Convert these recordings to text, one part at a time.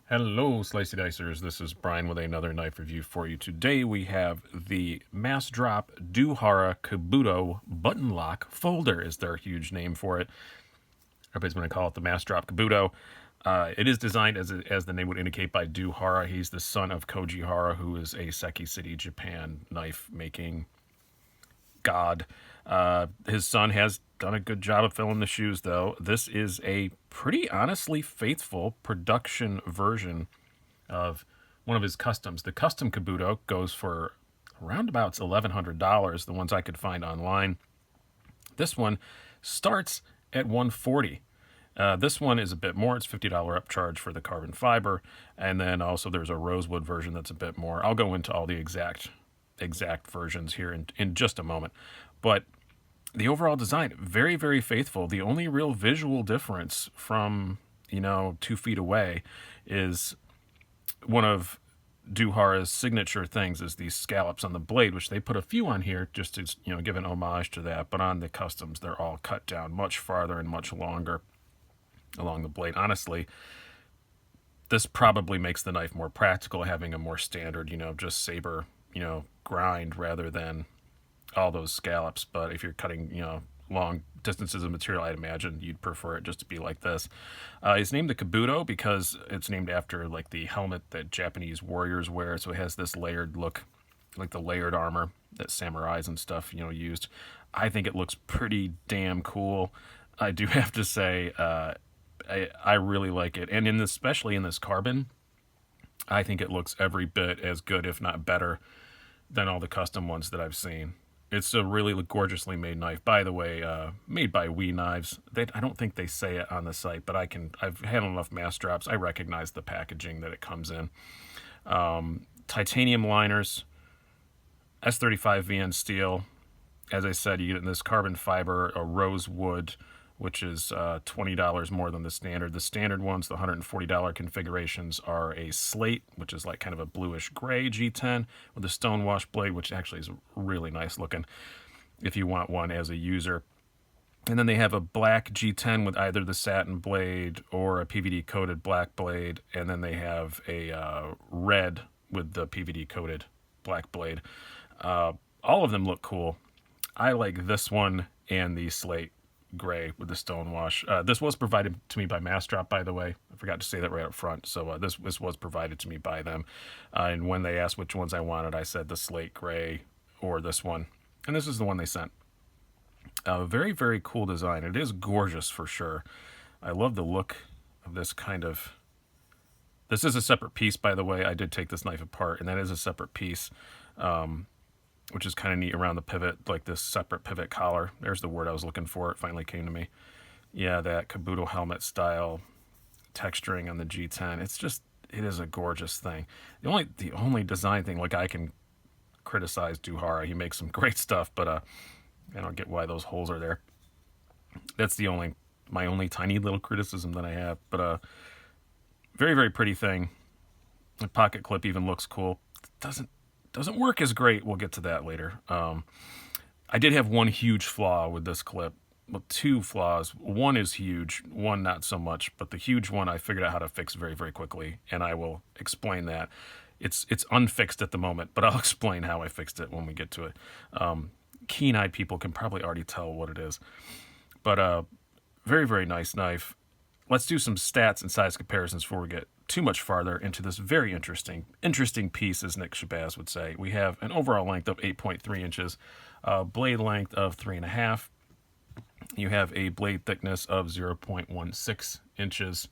Hello, Slicey Dicers. This is Brian with another knife review for you. Today we have the Massdrop Dew Hara Kabuto button lock folder, is their huge name for it. Everybody's going to call it the Massdrop Kabuto. It is designed, as the name would indicate, by Dew Hara. He's the son of Koji Hara, who is a Seki City, Japan knife making god. His son has done a good job of filling the shoes, though. This is a pretty honestly faithful production version of one of his customs. The custom Kabuto goes for around about $1,100, the ones I could find online. This one starts at $140. This one is a bit more. It's $50 upcharge for the carbon fiber, and then also there's a rosewood version that's a bit more. I'll go into all the exact versions here in just a moment. But the overall design, very, very faithful. The only real visual difference from, 2 feet away is one of Dew Hara's signature things is these scallops on the blade, which they put a few on here just to, give an homage to that. But on the customs, they're all cut down much farther and much longer along the blade. Honestly, this probably makes the knife more practical, having a more standard, just saber, grind rather than all those scallops. But if you're cutting, long distances of material, I'd imagine you'd prefer it just to be like this. It's named the Kabuto because it's named after like the helmet that Japanese warriors wear. So it has this layered look, like the layered armor that samurais and stuff, used. I think it looks pretty damn cool. I do have to say, I really like it. And especially in this carbon, I think it looks every bit as good, if not better, than all the custom ones that I've seen. It's a really gorgeously made knife. By the way, made by We Knives. I don't think they say it on the site, but I've had enough Massdrops. I recognize the packaging that it comes in. Titanium liners, S35 VN steel. As I said, you get in this carbon fiber, a rosewood, which is $20 more than the standard. The standard ones, the $140 configurations, are a slate, which is like kind of a bluish gray G10 with a stonewash blade, which actually is really nice looking if you want one as a user. And then they have a black G10 with either the satin blade or a PVD coated black blade. And then they have a red with the PVD coated black blade. All of them look cool. I like this one and the slate gray with the stonewash. This was provided to me by Massdrop, by the way. I forgot to say that right up front. So this was provided to me by them. And when they asked which ones I wanted, I said the slate gray or this one. And this is the one they sent. Very, very cool design. It is gorgeous for sure. I love the look of this kind of... This is a separate piece, by the way. I did take this knife apart, and that is a separate piece. Which is kind of neat around the pivot, like this separate pivot collar. There's the word I was looking for. It finally came to me. Yeah, that Kabuto helmet style texturing on the G10. It is a gorgeous thing. The only design thing, like, I can criticize Dew Hara. He makes some great stuff, but I don't get why those holes are there. That's my only tiny little criticism that I have. But very, very pretty thing. The pocket clip even looks cool. Doesn't work as great. We'll get to that later. I did have one huge flaw with this clip. Well, two flaws. One is huge, one not so much. But the huge one I figured out how to fix very, very quickly, and I will explain that. It's unfixed at the moment, but I'll explain how I fixed it when we get to it. Keen-eyed people can probably already tell what it is. But very, very nice knife. Let's do some stats and size comparisons before we get too much farther into this very interesting piece, as Nick Shabazz would say. We have an overall length of 8.3 inches, blade length of 3.5. You have a blade thickness of 0.16 inches.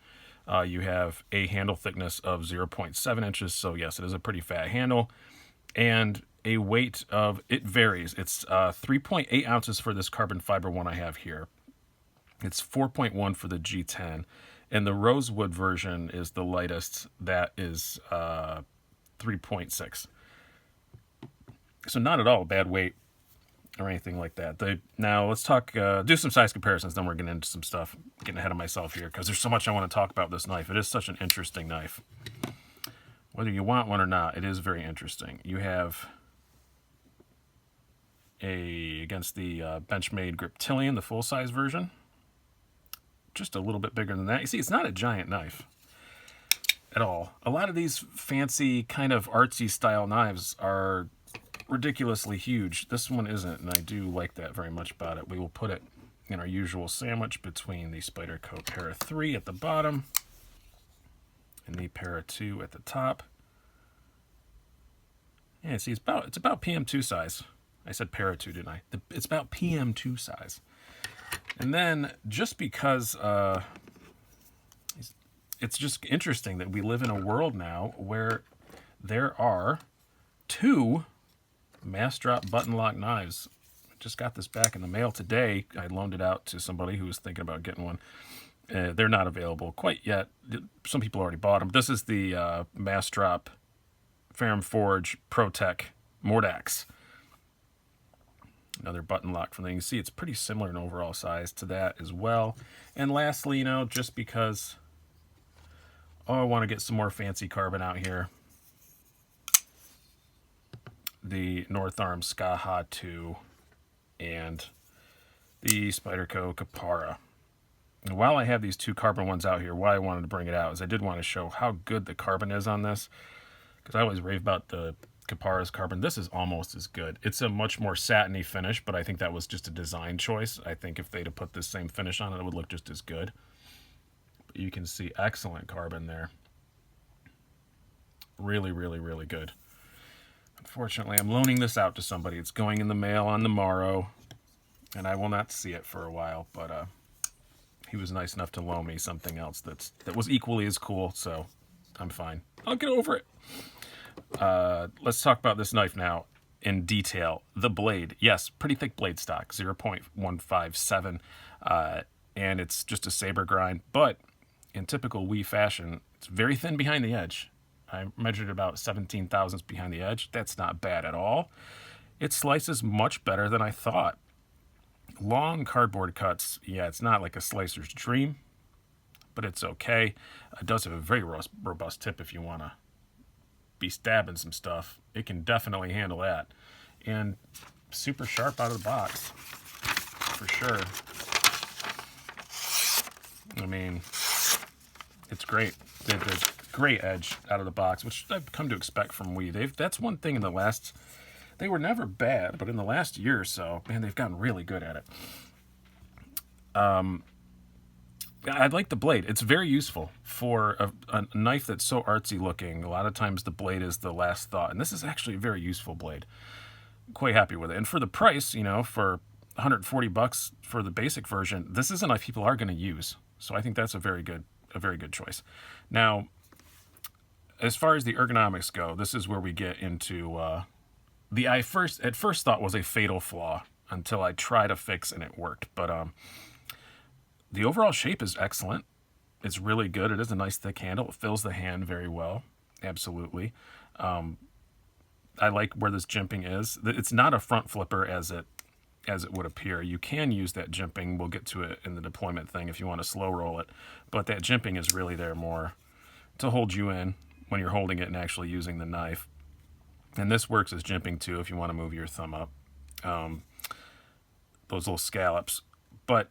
You have a handle thickness of 0.7 inches. So yes, it is a pretty fat handle. And a weight of, it varies. It's 3.8 ounces for this carbon fiber one I have here. It's 4.1 for the G10. And the rosewood version is the lightest. That is 3.6. So not at all a bad weight or anything like that. Now let's talk, do some size comparisons, then we're getting into some stuff. Getting ahead of myself here because there's so much I want to talk about this knife. It is such an interesting knife. Whether you want one or not, it is very interesting. You have against the Benchmade Griptilian, the full-size version. Just a little bit bigger than that. You see, it's not a giant knife. at all. A lot of these fancy kind of artsy style knives are ridiculously huge. This one isn't, and I do like that very much about it. We will put it in our usual sandwich between the Spyderco Para 3 at the bottom and the Para 2 at the top. Yeah, see, it's about PM2 size. I said Para 2, didn't I? It's about PM2 size. And then, just because it's just interesting that we live in a world now where there are 2 Massdrop button lock knives. Just got this back in the mail today. I loaned it out to somebody who was thinking about getting one. They're not available quite yet. Some people already bought them. This is the Massdrop Ferrum Forge ProTech Mordax. Another button lock from there. You can see it's pretty similar in overall size to that as well. And lastly, just because I want to get some more fancy carbon out here, the North Arm Skaha 2 and the Spyderco Kapara. And while I have these 2 carbon ones out here, why I wanted to bring it out is I did want to show how good the carbon is on this, because I always rave about the Kapara's carbon. This is almost as good. It's a much more satiny finish, but I think that was just a design choice. I think if they'd have put this same finish on it, it would look just as good. But you can see excellent carbon there. Really, really, really good. Unfortunately, I'm loaning this out to somebody. It's going in the mail on the morrow, and I will not see it for a while, but he was nice enough to loan me something else that was equally as cool, so I'm fine. I'll get over it. Let's talk about this knife now in detail. The blade, yes, pretty thick blade stock, 0.157, and it's just a saber grind, but in typical WE fashion, it's very thin behind the edge. I measured about 17 thousandths behind the edge. That's not bad at all. It slices much better than I thought. Long cardboard cuts, yeah, it's not like a slicer's dream, but it's okay. It does have a very robust tip if you want to be stabbing some stuff. It can definitely handle that. And super sharp out of the box, for sure. I mean, it's great. There's great edge out of the box, which I've come to expect from WE. That's one thing in the last... They were never bad, but in the last year or so, man, they've gotten really good at it. I like the blade. It's very useful for a knife that's so artsy looking. A lot of times the blade is the last thought, and this is actually a very useful blade. Quite happy with it. And for the price, for $140 for the basic version, this is a knife people are going to use. So I think that's a very good choice. Now, as far as the ergonomics go, this is where we get into at first thought was a fatal flaw until I tried a fix and it worked. But the overall shape is excellent. It's really good. It is a nice thick handle. It fills the hand very well. Absolutely. I like where this jimping is. It's not a front flipper as it would appear. You can use that jimping. We'll get to it in the deployment thing if you want to slow roll it. But that jimping is really there more to hold you in when you're holding it and actually using the knife. And this works as jimping too if you want to move your thumb up. Those little scallops. But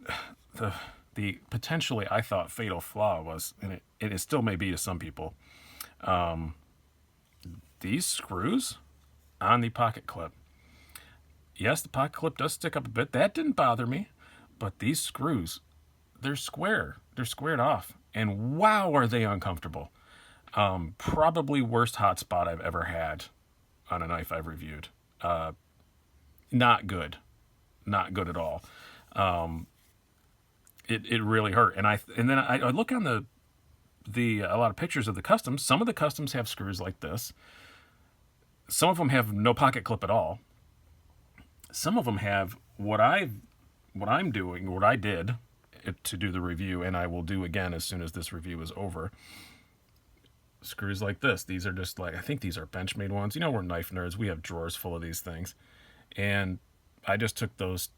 the potentially, I thought, fatal flaw was, and it still may be to some people, these screws on the pocket clip. Yes, the pocket clip does stick up a bit. That didn't bother me. But these screws, they're square. They're squared off. And wow, are they uncomfortable. Probably worst hotspot I've ever had on a knife I've reviewed. Not good. Not good at all. It really hurt. And then I look on a lot of pictures of the customs. Some of the customs have screws like this. Some of them have no pocket clip at all. Some of them have what I did to do the review, and I will do again as soon as this review is over. Screws like this. These are just like, I think these are Benchmade ones. We're knife nerds. We have drawers full of these things. And I just took those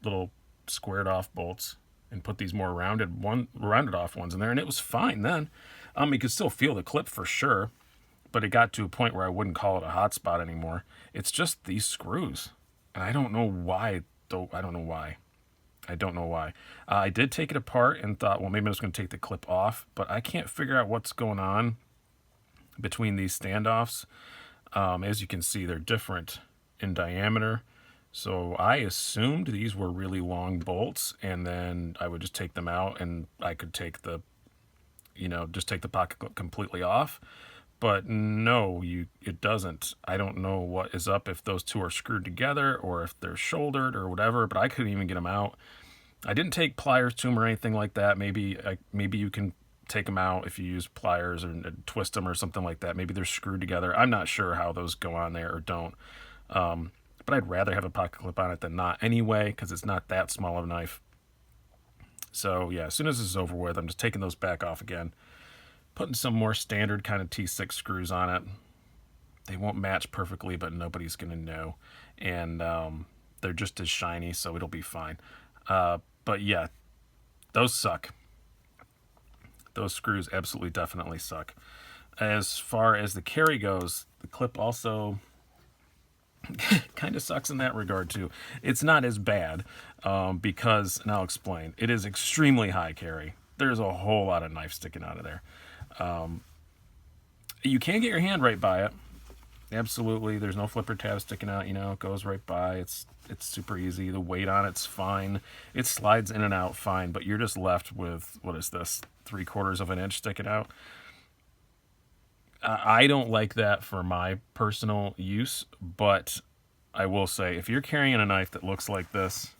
little squared off bolts and put these more rounded off ones in there, and it was fine then. You could still feel the clip for sure, but it got to a point where I wouldn't call it a hot spot anymore. It's just these screws. And I don't know why, though. I don't know why. I did take it apart and thought, well, maybe I'm just going to take the clip off, but I can't figure out what's going on between these standoffs. As you can see, they're different in diameter. So I assumed these were really long bolts, and then I would just take them out and I could take the, just take the pocket clip completely off. But no, it doesn't. I don't know what is up, if those two are screwed together or if they're shouldered or whatever, but I couldn't even get them out. I didn't take pliers to them or anything like that. Maybe you can take them out if you use pliers or twist them or something like that. Maybe they're screwed together. I'm not sure how those go on there or don't. But I'd rather have a pocket clip on it than not anyway, because it's not that small of a knife. So yeah, as soon as this is over with, I'm just taking those back off again, putting some more standard kind of T6 screws on it. They won't match perfectly, but nobody's going to know. And they're just as shiny, so it'll be fine. But yeah, those suck. Those screws absolutely definitely suck. As far as the carry goes, the clip also kind of sucks in that regard too. It's not as bad because, and I'll explain, it is extremely high carry. There's a whole lot of knife sticking out of there. You can get your hand right by it. Absolutely. There's no flipper tab sticking out, it goes right by. It's super easy. The weight on it's fine. It slides in and out fine, but you're just left with, what is this, 3/4 of an inch sticking out. I don't like that for my personal use, but I will say, if you're carrying a knife that looks like this,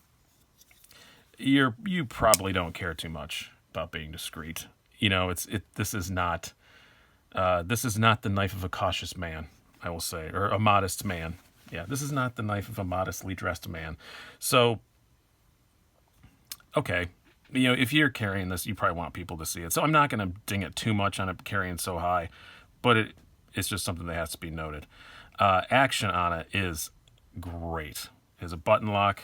you probably don't care too much about being discreet. This is not the knife of a cautious man, I will say, or a modest man. Yeah, this is not the knife of a modestly dressed man. So, okay, if you're carrying this, you probably want people to see it. So I'm not going to ding it too much on it carrying so high, but it's just something that has to be noted. Action on it is great. It's a button lock,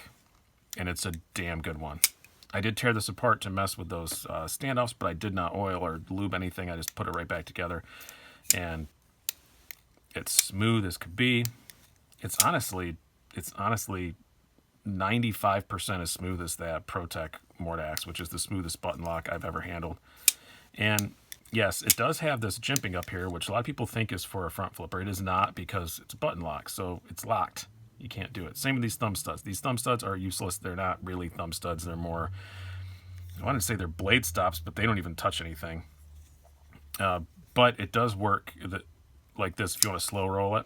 and it's a damn good one. I did tear this apart to mess with those standoffs, but I did not oil or lube anything. I just put it right back together, and it's smooth as could be. It's honestly 95% as smooth as that ProTech Mordax, which is the smoothest button lock I've ever handled. And yes, it does have this jimping up here, which a lot of people think is for a front flipper. It is not, because it's a button lock, so it's locked. You can't do it. Same with these thumb studs. These thumb studs are useless. They're not really thumb studs. They're more, I want to say they're blade stops, but they don't even touch anything. But it does work like this if you want to slow roll it.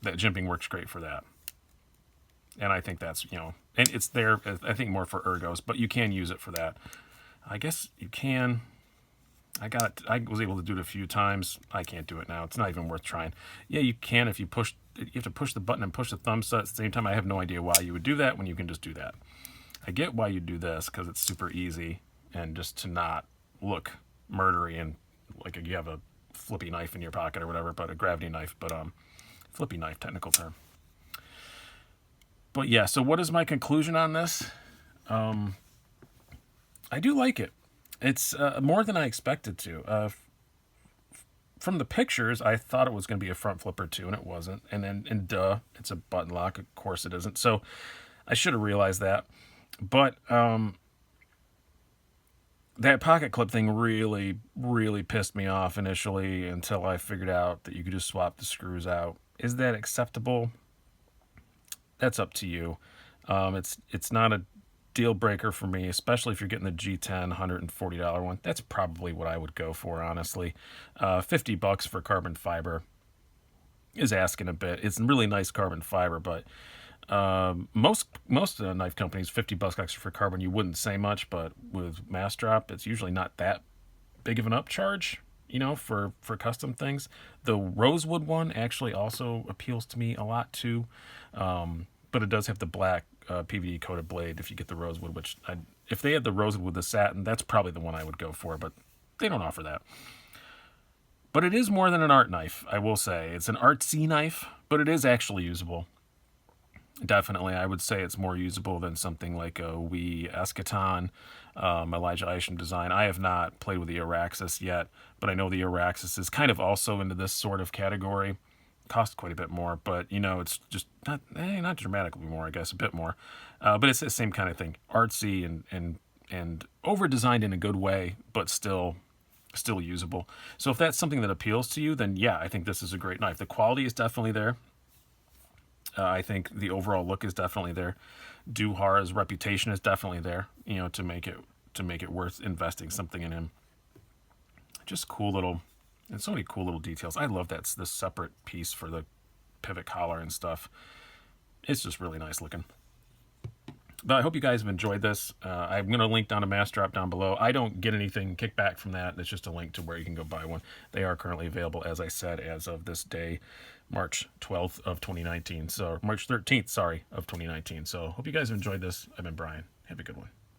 That jimping works great for that. And I think that's, and it's there, I think, more for ergos, but you can use it for that. I guess you can. I was able to do it a few times. I can't do it now. It's not even worth trying. Yeah, you can if you have to push the button and push the thumb stud at the same time. I have no idea why you would do that when you can just do that. I get why you do this, because it's super easy and just to not look murdery and like you have a flippy knife in your pocket or whatever, but a gravity knife, but flippy knife, technical term. But yeah, so what is my conclusion on this? I do like it. It's more than I expected to. From the pictures, I thought it was going to be a front flipper too, and it wasn't. And duh, it's a button lock. Of course it isn't. So I should have realized that. But that pocket clip thing really, really pissed me off initially, until I figured out that you could just swap the screws out. Is that acceptable? That's up to you. It's not a deal breaker for me, especially if you're getting the G10 $140 one. That's probably what I would go for, honestly. $50 for carbon fiber is asking a bit. It's really nice carbon fiber, but most knife companies, $50 extra for carbon, you wouldn't say much, but with Massdrop, it's usually not that big of an upcharge, for custom things. The rosewood one actually also appeals to me a lot too, but it does have the black PVD coated blade if you get the rosewood, which if they had the rosewood with the satin, that's probably the one I would go for, but they don't offer that. But it is more than an art knife, I will say. It's an artsy knife, but it is actually usable. Definitely, I would say it's more usable than something like a Wee Eschaton, Elijah Isham design. I have not played with the Araxis yet, but I know the Araxis is kind of also into this sort of category. Costs quite a bit more, but it's just not dramatically more, I guess, a bit more. But it's the same kind of thing, artsy and over designed in a good way, but still still usable. So if that's something that appeals to you, then yeah, I think this is a great knife. The quality is definitely there. I think the overall look is definitely there. Dew Hara's reputation is definitely there, you know, to make it worth investing something in him. Just cool little, and so many cool little details. I love that this separate piece for the pivot collar and stuff. It's just really nice looking. But I hope you guys have enjoyed this. I'm going to link down to Massdrop down below. I don't get anything kickback from that. It's just a link to where you can go buy one. They are currently available, as I said, as of this day, March 12th of 2019. So March 13th, sorry, of 2019. So hope you guys have enjoyed this. I've been Brian. Have a good one.